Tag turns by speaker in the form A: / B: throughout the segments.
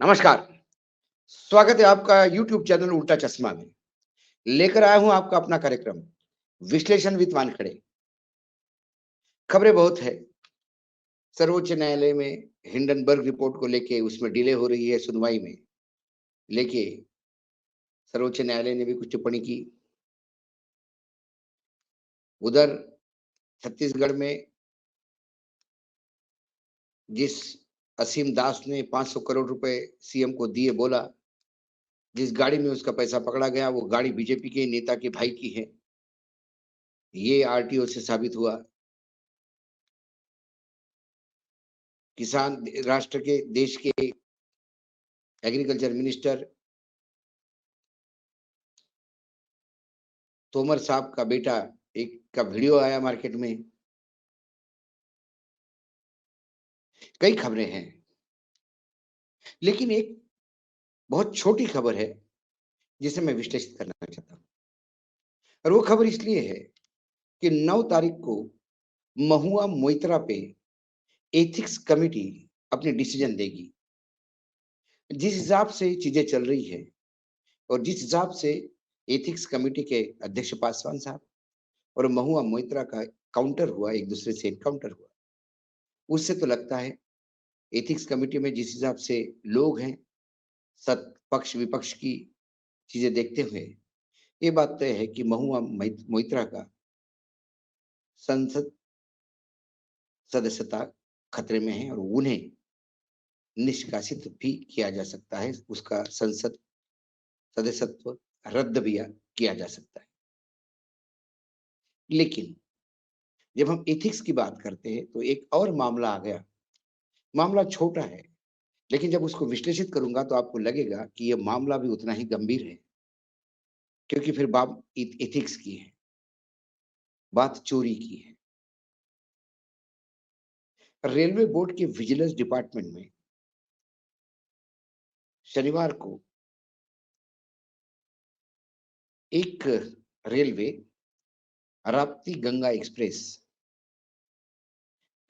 A: नमस्कार, स्वागत है आपका यूट्यूब चैनल उल्टा चश्मा में। लेकर आया हूँ आपका अपना कार्यक्रम, विश्लेषण विद वानखड़े। खबरें बहुत है, सर्वोच्च न्यायालय में हिंडनबर्ग रिपोर्ट को लेके उसमें डिले हो रही है सुनवाई में। लेके सर्वोच्च न्यायालय ने भी कुछ टिप्पणी की। उधर छत्तीसगढ़ में जिस असीम दास ने 500 करोड़ रुपए सीएम को दिए, बोला जिस गाड़ी में उसका पैसा पकड़ा गया वो गाड़ी बीजेपी के नेता के भाई की है। ये आरटीओ से साबित हुआ। किसान राष्ट्र के देश के एग्रीकल्चर मिनिस्टर तोमर साहब का बेटा एक का वीडियो आया मार्केट में। कई खबरें हैं, लेकिन एक बहुत छोटी खबर है जिसे मैं विश्लेषित करना चाहता हूं। और वो खबर इसलिए है कि 9 तारीख को महुआ मोइत्रा पे एथिक्स कमेटी अपनी डिसीजन देगी। जिस हिसाब से चीजें चल रही है और जिस हिसाब से एथिक्स कमेटी के अध्यक्ष पासवान साहब और महुआ मोइत्रा का काउंटर हुआ, एक दूसरे से एनकाउंटर हुआ, उससे तो लगता है एथिक्स कमेटी में जिस हिसाब से लोग हैं, सत पक्ष विपक्ष की चीजें देखते हुए ये बात तय है कि महुआ मोइत्रा का संसद सदस्यता खतरे में है और उन्हें निष्कासित भी किया जा सकता है, उसका संसद सदस्यत्व रद्द भी किया जा सकता है। लेकिन जब हम एथिक्स की बात करते हैं तो एक और मामला आ गया। मामला छोटा है, लेकिन जब उसको विश्लेषित करूंगा तो आपको लगेगा कि यह मामला भी उतना ही गंभीर है, क्योंकि फिर बात एथिक्स की है, बात चोरी की है। रेलवे बोर्ड के विजिलेंस डिपार्टमेंट में शनिवार को एक रेलवे राप्ती गंगा एक्सप्रेस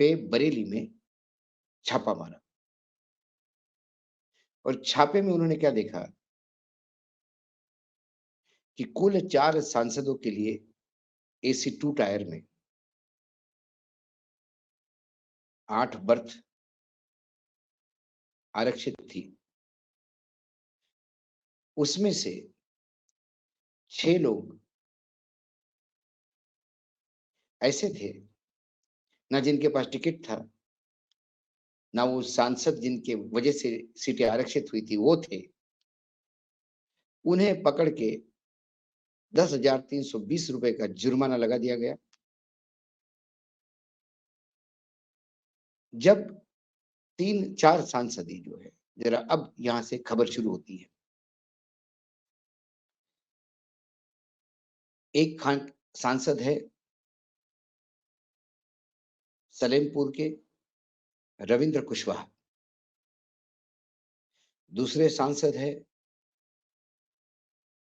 A: पे बरेली में छापा मारा और छापे में उन्होंने क्या देखा कि कुल 4 सांसदों के लिए एसी 2 टायर में 8 बर्थ आरक्षित थी। उसमें से 6 लोग ऐसे थे ना जिनके पास टिकट था, ना वो सांसद जिनके वजह से सीटें आरक्षित हुई थी वो थे। उन्हें पकड़ के 10,320 रुपए का जुर्माना लगा दिया गया। जब 3-4 सांसद ही जो है, जरा अब यहां से खबर शुरू होती है। एक खान सांसद है सलेमपुर के रविंद्र कुशवाहा, दूसरे सांसद है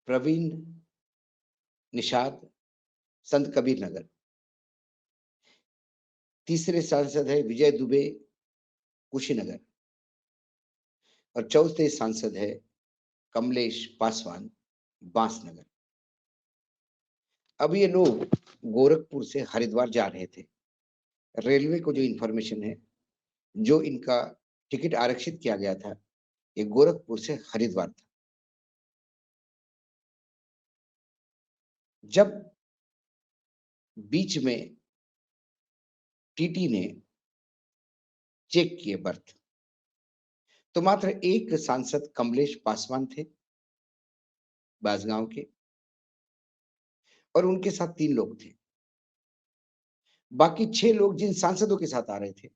A: प्रवीण निषाद संत कबीर नगर, तीसरे सांसद है विजय दुबे कुशीनगर और चौथे सांसद है कमलेश पासवान बांसनगर। अब ये लोग गोरखपुर से हरिद्वार जा रहे थे। रेलवे को जो इंफॉर्मेशन है, जो इनका टिकट आरक्षित किया गया था, ये गोरखपुर से हरिद्वार था। जब बीच में टीटी ने चेक किए बर्थ, तो मात्र एक सांसद कमलेश पासवान थे बासगांव के और उनके साथ 3 लोग थे। बाकी 6 लोग जिन सांसदों के साथ आ रहे थे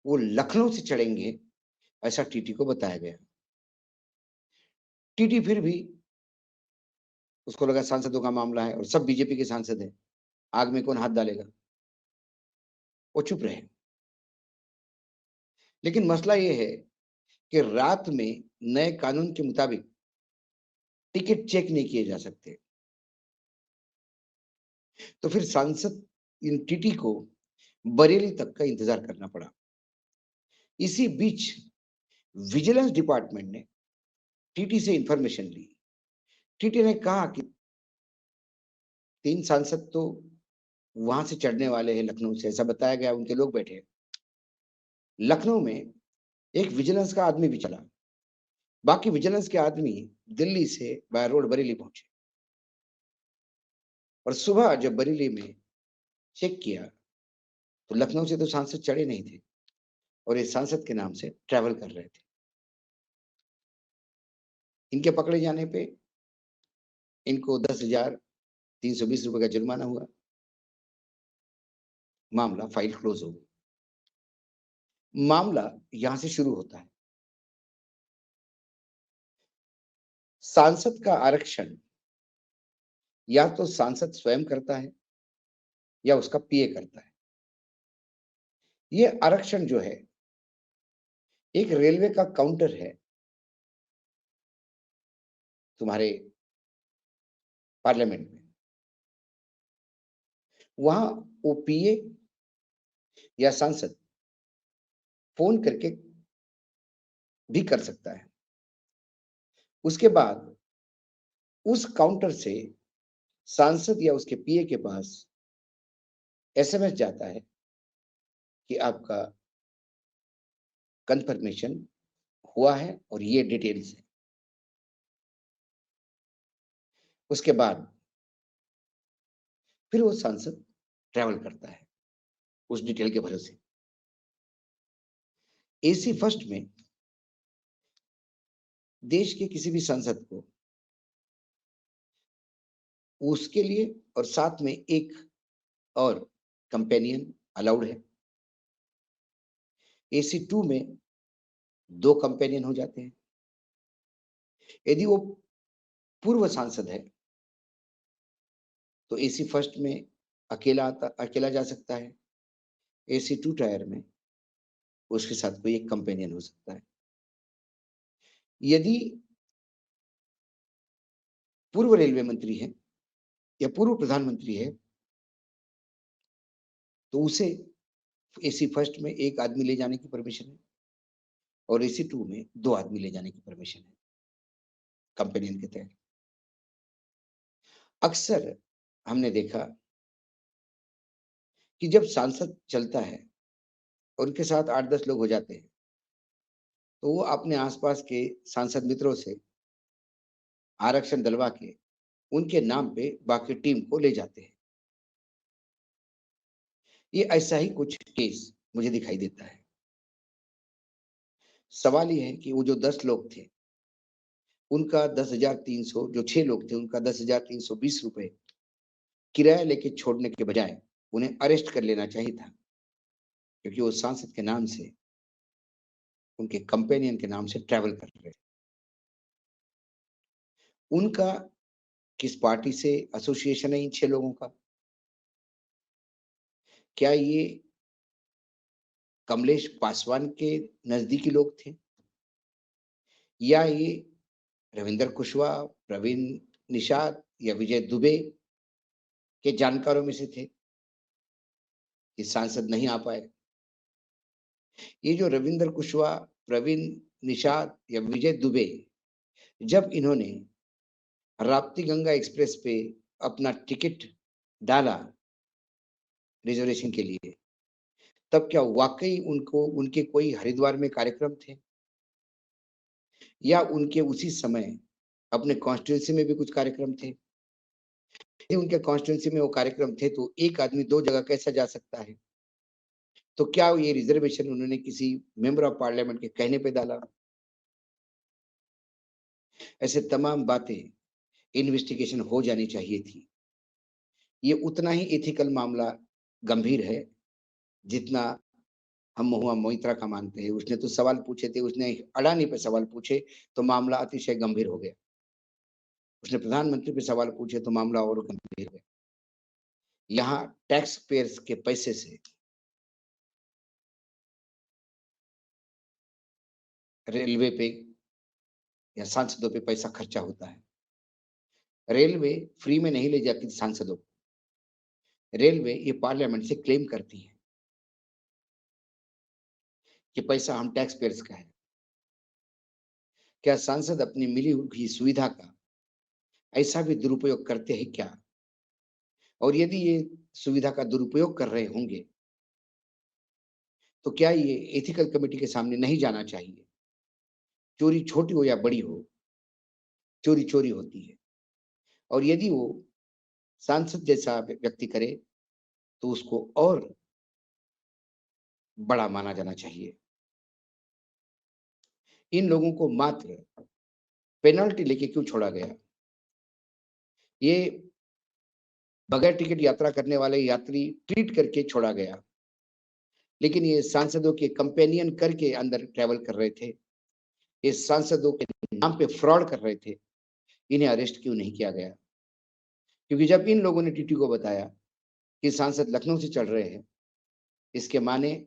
A: वो लखनऊ से चढ़ेंगे, ऐसा टीटी को बताया गया। टीटी फिर भी, उसको लगा सांसदों का मामला है और सब बीजेपी के सांसद हैं, आग में कौन हाथ डालेगा, वो चुप रहे। लेकिन मसला ये है कि रात में नए कानून के मुताबिक टिकट चेक नहीं किए जा सकते, तो फिर सांसद इन टीटी को बरेली तक का इंतजार करना पड़ा। इसी बीच विजिलेंस डिपार्टमेंट ने टीटी से इंफॉर्मेशन ली। टीटी ने कहा कि 3 सांसद तो वहां से चढ़ने वाले हैं, लखनऊ से, ऐसा बताया गया, उनके लोग बैठे हैं। लखनऊ में एक विजिलेंस का आदमी भी चला, बाकी विजिलेंस के आदमी दिल्ली से बाय रोड बरेली पहुंचे, और सुबह जब बरेली में चेक किया तो लखनऊ से तो सांसद चढ़े नहीं थे, और ये सांसद के नाम से ट्रैवल कर रहे थे। इनके पकड़े जाने पे इनको 10,320 रुपए का जुर्माना हुआ। मामला फाइल क्लोज हो गई। मामला यहां से शुरू होता है। सांसद का आरक्षण या तो सांसद स्वयं करता है या उसका पीए करता है। ये आरक्षण जो है एक रेलवे का काउंटर है तुम्हारे पार्लियामेंट में। वहां वो पीए या सांसद फोन करके भी कर सकता है। उसके बाद उस काउंटर से सांसद या उसके पीए के पास एसएमएस जाता है कि आपका कंफर्मेशन हुआ है और ये डिटेल्स है। उसके बाद फिर वो सांसद ट्रैवल करता है उस डिटेल के भरोसे। एसी फर्स्ट में देश के किसी भी सांसद को उसके लिए और साथ में एक और कंपेनियन अलाउड है। एसी टू में 2 कंपेनियन हो जाते हैं। यदि वो पूर्व सांसद है तो एसी फर्स्ट में अकेला जा सकता है। एसी टू टायर में उसके साथ कोई एक कंपेनियन हो सकता है। यदि पूर्व रेलवे मंत्री है या पूर्व प्रधानमंत्री है तो उसे एसी फर्स्ट में 1 आदमी ले जाने की परमिशन है, और एसी टू में 2 आदमी ले जाने की परमिशन है कंपेनियन के तहत। अक्सर हमने देखा कि जब सांसद चलता है और उनके साथ 8-10 लोग हो जाते हैं तो वो अपने आसपास के सांसद मित्रों से आरक्षण दिलवा के उनके नाम पे बाकी टीम को ले जाते हैं। ये ऐसा ही कुछ केस मुझे दिखाई देता है। सवाल ये है कि वो जो 10 लोग थे उनका 10,300, जो 6 लोग थे उनका 10,320 रुपए किराया लेके छोड़ने के बजाय उन्हें अरेस्ट कर लेना चाहिए था, क्योंकि वो सांसद के नाम से, उनके कंपेनियन के नाम से ट्रैवल कर रहे थे। उनका किस पार्टी से एसोसिएशन है इन 6 लोगों का? क्या ये कमलेश पासवान के नजदीकी लोग थे, या ये रविंदर कुशवाहा, प्रवीण निषाद या विजय दुबे के जानकारों में से थे कि सांसद नहीं आ पाए? ये जो रविंदर कुशवाहा, प्रवीण निषाद या विजय दुबे, जब इन्होंने राप्ती गंगा एक्सप्रेस पे अपना टिकट डाला रिजर्वेशन के लिए, तब क्या वाकई उनको उनके कोई हरिद्वार में कार्यक्रम थे, या उनके उसी समय अपने कॉन्स्टिट्यूंसी में भी कुछ कार्यक्रम थे? यदि उनके कॉन्स्टिट्यूंसी में वो कार्यक्रम थे तो एक आदमी 2 जगह कैसा जा सकता है? तो क्या ये रिजर्वेशन उन्होंने किसी मेंबर ऑफ पार्लियामेंट के कहने पे डाला? ऐसे तमाम बातें इन्वेस्टिगेशन हो जानी चाहिए थी। ये उतना ही एथिकल मामला गंभीर है जितना हम महुआ मोइत्रा का मानते हैं। उसने तो सवाल पूछे थे, उसने अडानी पे सवाल पूछे तो मामला अतिशय गंभीर हो गया। उसने प्रधानमंत्री पे सवाल पूछे तो मामला और गंभीर हो गया। यहाँ टैक्स पेयर्स के पैसे से रेलवे पे या सांसदों पे पैसा खर्चा होता है। रेलवे फ्री में नहीं ले जाती सांसदों को। रेलवे ये पार्लियामेंट से क्लेम करती है कि पैसा हम टैक्स पेयर्स का है। क्या सांसद अपनी मिली हुई सुविधा का ऐसा भी दुरुपयोग करते हैं क्या? और यदि ये सुविधा का दुरुपयोग कर रहे होंगे, तो क्या ये एथिकल कमिटी के सामने नहीं जाना चाहिए? चोरी छोटी हो या बड़ी हो, चोरी चोरी होती है और यदि वो सांसद जैसा व्यक्ति करे, तो उसको और बड़ा माना जाना चाहिए। इन लोगों को मात्र पेनल्टी लेके क्यों छोड़ा गया? ये बगैर टिकट यात्रा करने वाले यात्री ट्रीट करके छोड़ा गया, लेकिन ये सांसदों के कंपेनियन करके अंदर ट्रैवल कर रहे थे। ये सांसदों के नाम पे फ्रॉड कर रहे थे। इन्हें अरेस्ट क्यों नहीं किया गया? क्योंकि जब इन लोगों ने टीटी को बताया कि सांसद लखनऊ से चल रहे हैं, इसके माने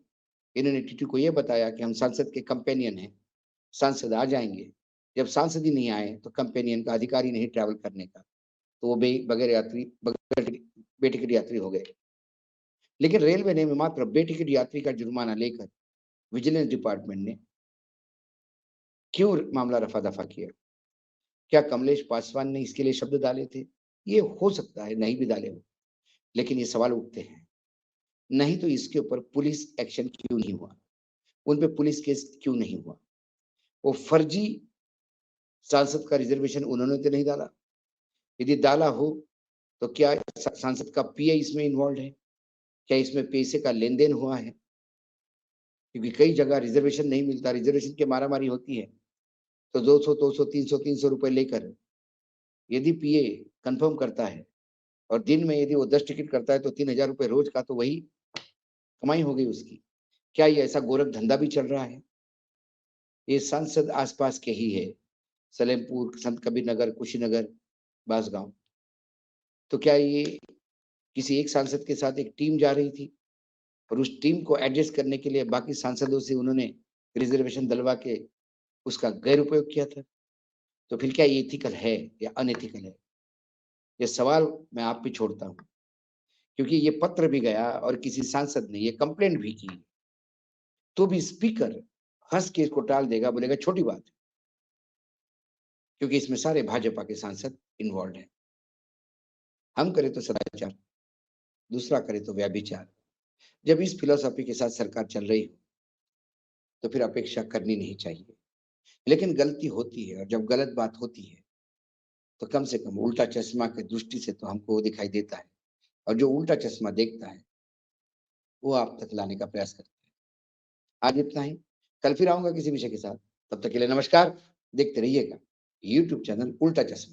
A: इन्होंने टीटी को ये बताया कि हम सांसद के कंपेनियन हैं, सांसद आ जाएँगे। जब सांसद ही नहीं आए, तो कंपेनियन का अधिकार ही नहीं ट्रैवल करने का, तो वो बे बगैर यात्री बगैर बेटिकट यात्री हो गए। लेकिन रेलवे ने मात्र बेटिकट यात्री का जुर्माना लेकर विजिलेंस डिपार्टमेंट ने क्यों मामला रफा-दफा किया? क्या कमलेश पासवान ने इसके लिए शब्द डाले थे? ये हो सकता है नहीं भी डाले हों, लेकिन ये सवाल उठते हैं। नहीं तो इसके ऊपर पुलिस एक्शन क्यों नहीं हुआ? उन पे पुलिस केस क्यों नहीं हुआ? वो फर्जी सांसद का रिजर्वेशन उन्होंने तो नहीं डाला। यदि डाला हो, तो क्या सांसद का पीए इसमें इन्वॉल्वड है? क्या इसमें पैसे का लेन-देन हुआ है? क्योंकि कई जगह रिजर्वेशन नहीं मिलता, रिजर्वेशन की मारामारी होती है। तो 200, 200, 300 रुपए लेकर यदि पीए कन्फर्म करता है और दिन में यदि वो 10 टिकट करता है, तो 3000 रुपए रोज का तो वही कमाई हो गई उसकी। क्या ये ऐसा गोरख धंधा भी चल रहा है? ये सांसद आस-पास के ही है, सलेमपुर, संत कबीर नगर, कुशीनगर, बांसगांव। तो क्या ये किसी एक सांसद के साथ एक टीम जा रही थी और उस टीम को एडजस्ट करने के लिए बाकी सांसदों से उन्होंने रिजर्वेशन दिलवा के उसका गैर उपयोग किया था? तो फिर क्या ये एथिकल है या अनएथिकल है? ये सवाल मैं आप पे छोड़ता हूँ, क्योंकि ये पत्र भी गया और किसी सांसद ने ये कंप्लेंट भी की, तो भी स्पीकर हँस के इसको टाल देगा, बोलेगा छोटी बात है, क्योंकि इसमें सारे भाजपा के सांसद इन्वॉल्वड हैं। हम करें तो सदाचार, दूसरा करे तो व्यभिचार। जब इस फिलॉसफी के साथ सरकार चल रही हो, तो फिर अपेक्षा करनी नहीं चाहिए। लेकिन गलती होती है और जब गलत बात होती है, तो कम से कम उल्टा चश्मा की दृष्टि से तो हमको वो दिखाई देता है और जो उल्टा चश्मा देखता है, वो आप तक लाने का प्रयास करता है। आज इतना ही, कल फिर आऊँगा किसी विषय के साथ। तब तक के लिए नमस्कार, देखते रहिएगा यूट्यूब चैनल उल्टा चश्मा।